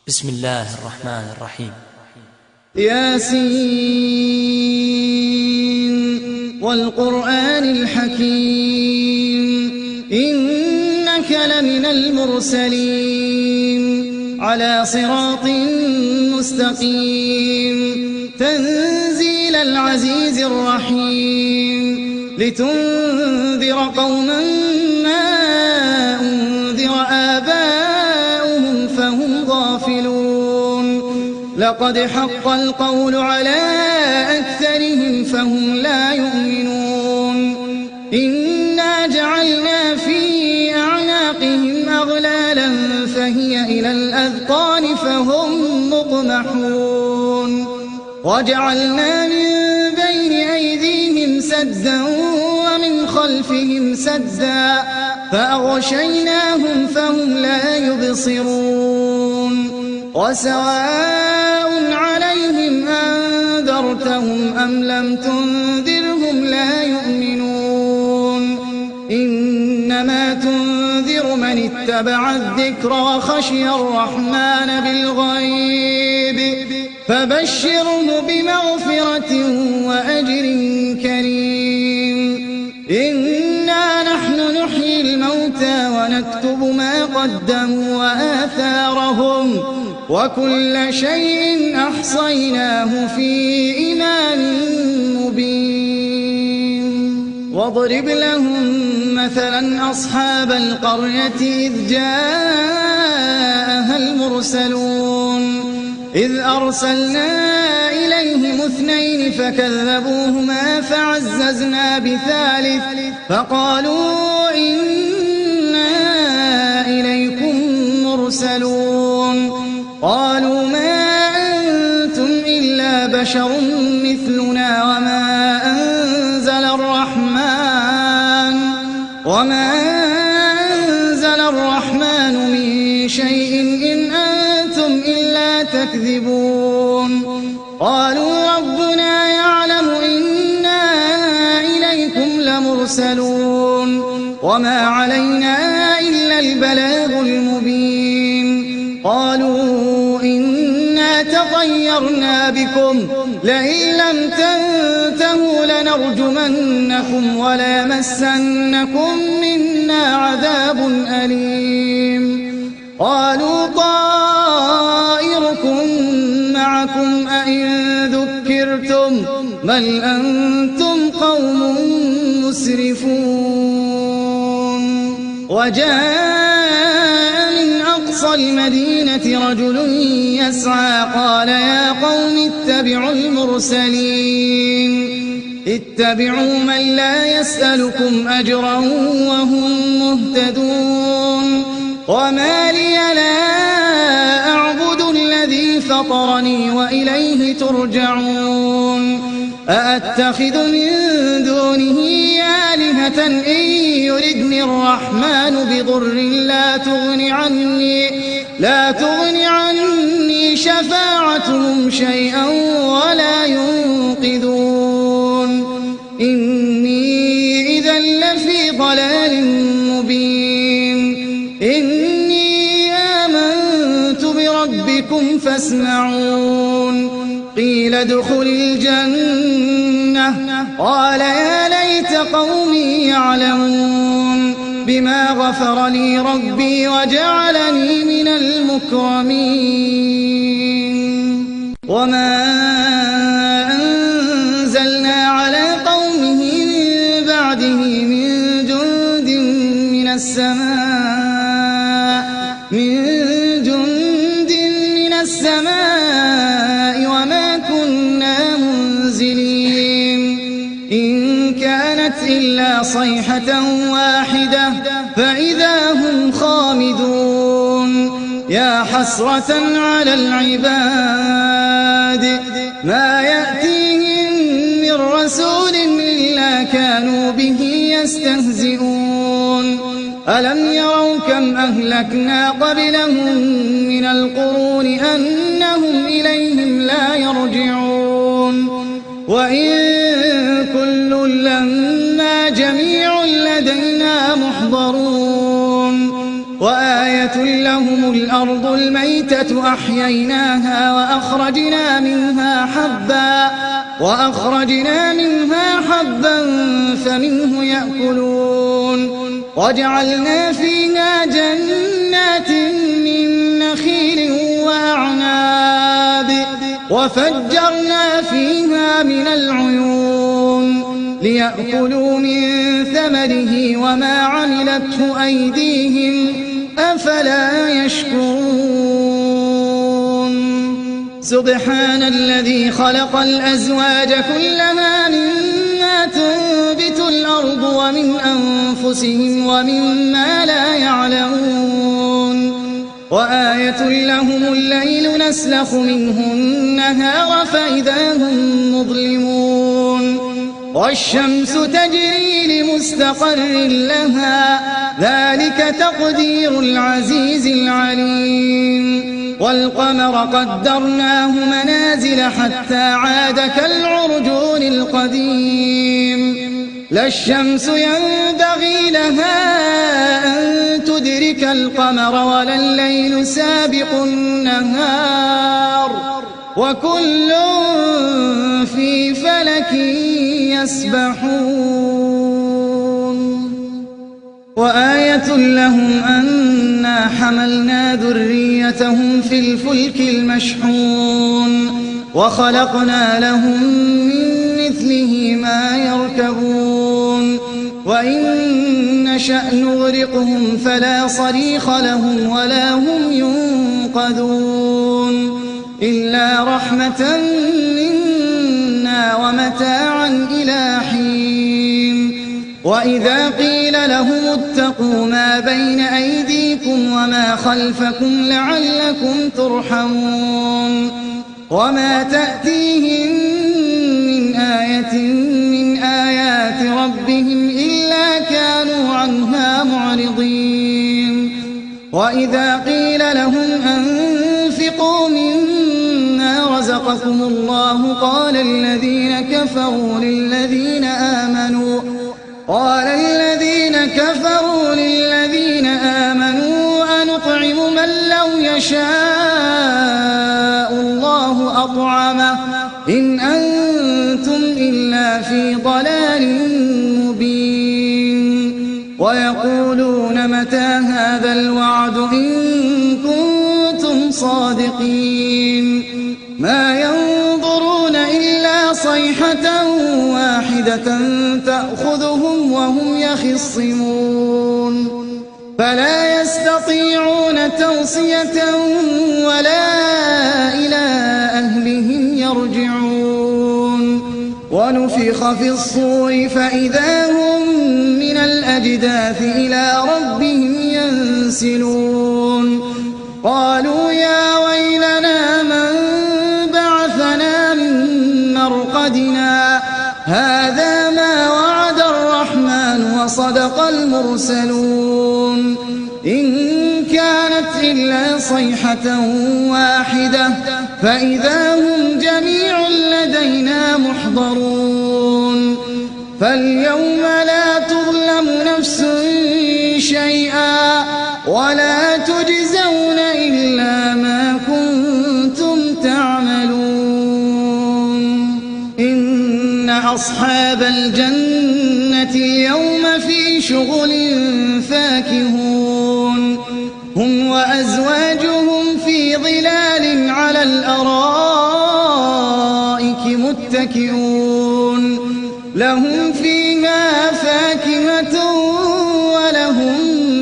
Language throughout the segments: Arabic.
بسم الله الرحمن الرحيم. ياسين والقرآن الحكيم إنك لمن المرسلين على صراط مستقيم تنزيل العزيز الرحيم لتنذر قوما ما أنذر آباؤهم فهم غافلون لقد حق القول على أكثرهم فهم لا يؤمنون إنا جعلنا في أعناقهم أغلالا فهي إلى الأذقان فهم مقمحون وجعلنا من بين أيديهم سدا ومن خلفهم سدا فأغشيناهم فهم لا يبصرون وسواء عليهم أنذرتهم أم لم تنذرهم لا يؤمنون إنما تنذر من اتبع الذكر وخشي الرحمن بالغيب فبشره بمغفرة وأجر كريم إنا نحن نحيي الموتى ونكتب ما قدموا وآثارهم وكل شيء أحصيناه في إمام مبين واضرب لهم مثلا أصحاب القرية إذ جاءها المرسلون إذ أرسلنا إليهم 2 فكذبوهما فعززنا بثالث فقالوا إنا إليكم مرسلون قالوا ما أنتم إلا بشر مثلنا وما أنزل الرحمن من شيء إن أنتم إلا تكذبون قالوا ربنا يعلم إنا إليكم لمرسلون وما علينا إلا البلاغ المبين قالوا إنا تطيرنا بكم لئن لم تنتهوا لنرجمنكم وليمسنكم منا عذاب أليم قالوا طائركم معكم أئن ذكرتم بل أنتم قوم مسرفون وجاء من أقصى المدينة رجل يسعى قال يا قوم اتبعوا المرسلين اتبعوا من لا يسألكم أجرا وهم مهتدون وما لي لا أعبد الذي فطرني وإليه ترجعون أأتخذ من دونه آلهة إن يردني الرحمن بضر لا تغن عني شفاعتهم شيئا ولا ينقذون إني إذا لفي ضلال مبين إني آمنت بربكم فاسمعون قيل ادخل الجنة قال يا ليت قومي يعلمون بما غفر لي ربي وجعلني من المكرمين وما أنزلنا على قومه من بعده من جند من السماء وما كنا منزلين إن كانت إلا صيحة واحدة فإذا هم خامدون يا حسرة على العباد ما يأتيهم من رسول إلا كانوا به يستهزئون ألم يروا كم أهلكنا قبلهم من القرون أنهم إليهم لا يرجعون وإن كل لما جميع لدينا محضرون وآية وآية لهم الأرض الميتة أحييناها وأخرجنا منها حبا فمنه يأكلون وجعلنا فيها جنات من نخيل وأعناب وفجرنا فيها من العيون ليأكلوا من ثمره وما عملته أيديهم أفلا يشكرون سبحان الذي خلق الأزواج كلها مما تنبت الأرض ومن أنفسهم ومما لا يعلمون وآية لهم الليل نسلخ منه النهار فإذا هم مظلمون والشمس تجري لمستقر لها ذلك تقدير العزيز العليم والقمر قدرناه منازل حتى عاد كالعرجون القديم لا الشمس ينبغي لها أن تدرك القمر ولا الليل سابق النهار وكل في فلك يسبحون وآية لهم أنا حملنا ذريتهم في الفلك المشحون وخلقنا لهم من مثله ما يركبون وإن نشأ نغرقهم فلا صريخ لهم ولا هم ينقذون إلا رحمة منا ومتاعا إلى حين وإذا قيل لهم اتقوا ما بين أيديكم وما خلفكم لعلكم ترحمون وما تأتيهم من آية من آيات ربهم إلا كانوا عنها معرضين وإذا قيل لهم أنفقوا مما رزقكم الله قال الذين كفروا للذين آمنوا أنطعم من لو يشاء الله أطعمه إن أنتم إلا في ضلال مبين ويقولون متى هذا الوعد إن كنتم صادقين ما ينظرون إلا صيحة واحدة تأخذهم وهم يخصمون فلا يستطيعون توصية ولا إلى أهلهم يرجعون ونفخ في الصور فإذا هم من الأجداث إلى ربهم ينسلون قالوا يا ويلنا من بعثنا من مرقدنا هذا ما وعد الرحمن وصدق المرسلون إن كانت إلا صيحة واحدة فإذا هم جميع لدينا محضرون فاليوم لا تظلم نفس شيئا ولا تجزون إلا ما كنتم تعملون إن أصحاب الجنة اليوم في شغل فاكهون هم وأزواجهم في ظلال على الأرائك متكئون لهم فيها فاكهة ولهم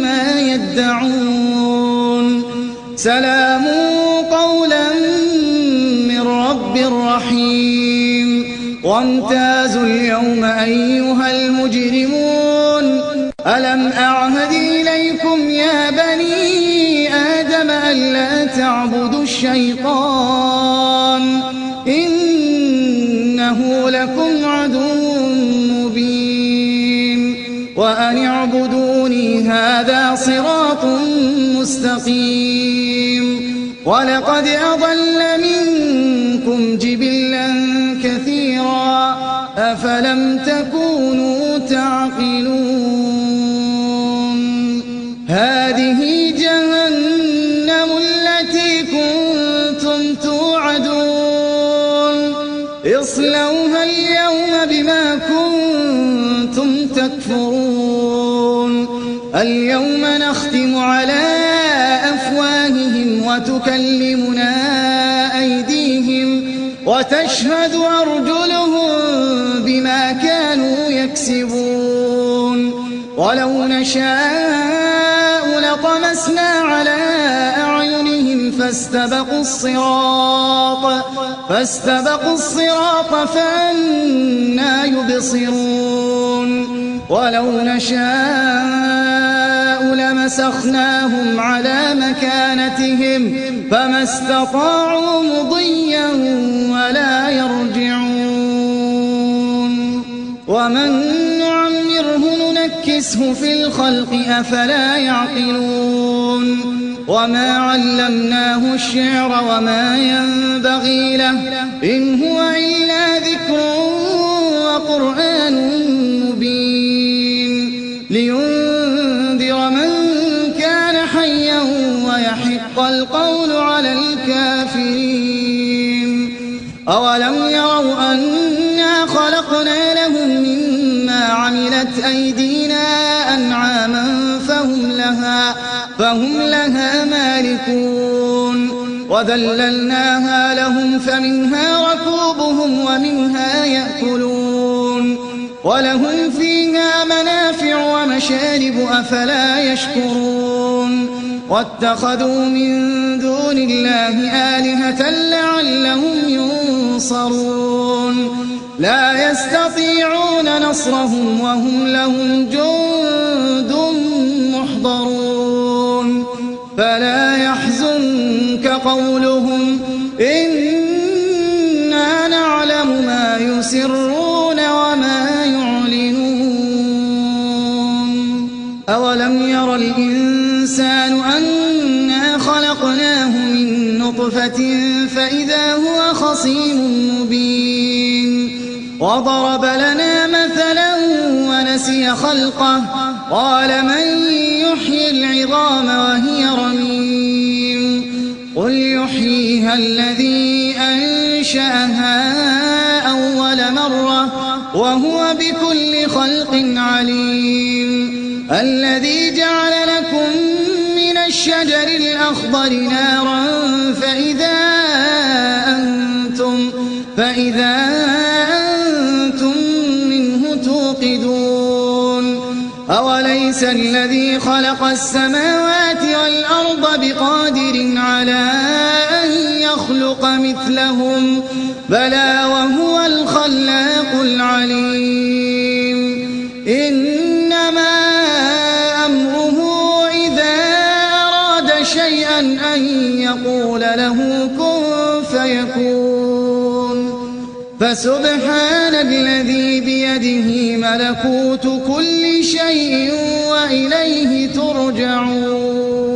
ما يدعون سلام قولا من رب رحيم وامتازوا اليوم أيها المجرمون ألم أعهد إليكم يا بني آدم ألا تعبدوا الشيطان إنه لكم عدو مبين وأن اعبدوني هذا صراط مستقيم ولقد أضل منكم جبلا كثيرا أفلم تكونوا تعقلون هذه جهنم اصلوها اليوم بما كنتم تكفرون اليوم نختم على أفواههم وتكلمنا أيديهم وتشهد أرجلهم بما كانوا يكسبون ولو نشاء لطمسنا على أعينهم فاستبقوا الصراط فأنى يبصرون ولو نشاء لمسخناهم على مكانتهم فما استطاعوا مضيا ولا يرجعون ومن نعمره ننكسه في الخلق أفلا يعقلون وما علمناه الشعر وما ينبغي له إن هو إلا ذكر وقرآن مبين لينذر من كان حيا ويحق القول على الكافرين أولم يروا أنا خلقنا لهم مما عملت أيدينا أنعاما فهم لها مالكون وذللناها لهم فمنها ركوبهم ومنها يأكلون ولهم فيها منافع ومشارب أفلا يشكرون واتخذوا من دون الله آلهة لعلهم ينصرون لا يستطيعون نصرهم وهم لهم جند محضرون فلا يحزنك قولهم إنا نعلم ما يسرون وما يعلنون أولم ير الإنسان أنا خلقناه من نطفة فإذا هو خصيم مبين وضرب لنا مثلا ونسي خلقه قال من يحيي العظام وهي رميم قل يحييها الذي أنشأها أول مرة وهو بكل خلق عليم الذي جعل لكم من الشجر الأخضر نارا فإذا أنتم منه توقدون أوليس الذي خلق السماوات والأرض بقادر على أن يخلق مثلهم بلى وهو الخلاق العليم إنما أمره إذا أراد شيئا أن يقول له كن فيكون فسبحان الذي بيده ملكوت كل شيء وإليه ترجعون